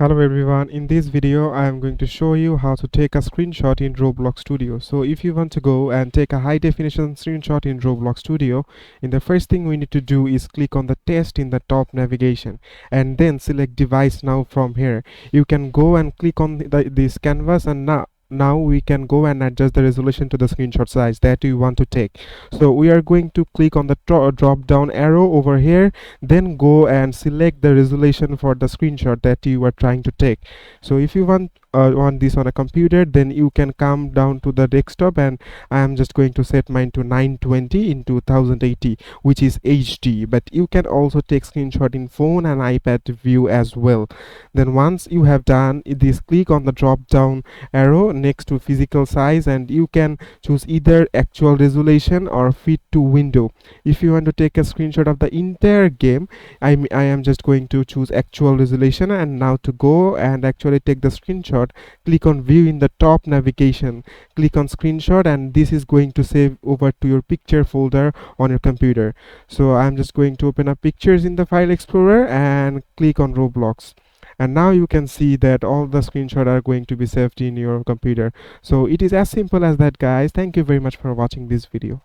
Hello everyone, in this video I am going to show you how to take a screenshot in Roblox Studio. So if you want to go and take a high definition screenshot in Roblox Studio, in the first thing we need to do is click on the test in the top navigation and then select device now. From here you can go and click on this canvas, and now we can go and adjust the resolution to the screenshot size that you want to take. So we are going to click on the drop down arrow over here, then go and select the resolution for the screenshot that you are trying to take. So if you want this on a computer, then you can come down to the desktop, and I am just going to set mine to 920 into 1080, which is HD, but you can also take screenshot in phone and iPad view as well. Then once you have done this, click on the drop down arrow next to physical size, and you can choose either actual resolution or fit to window. If you want to take a screenshot of the entire game, I am just going to choose actual resolution. And now to go and actually take the screenshot, click on view in the top navigation, click on screenshot, and this is going to save over to your picture folder on your computer. So I'm just going to open up pictures in the file explorer and click on Roblox, and now you can see that all the screenshots are going to be saved in your computer. So it is as simple as that, guys. Thank you very much for watching this video.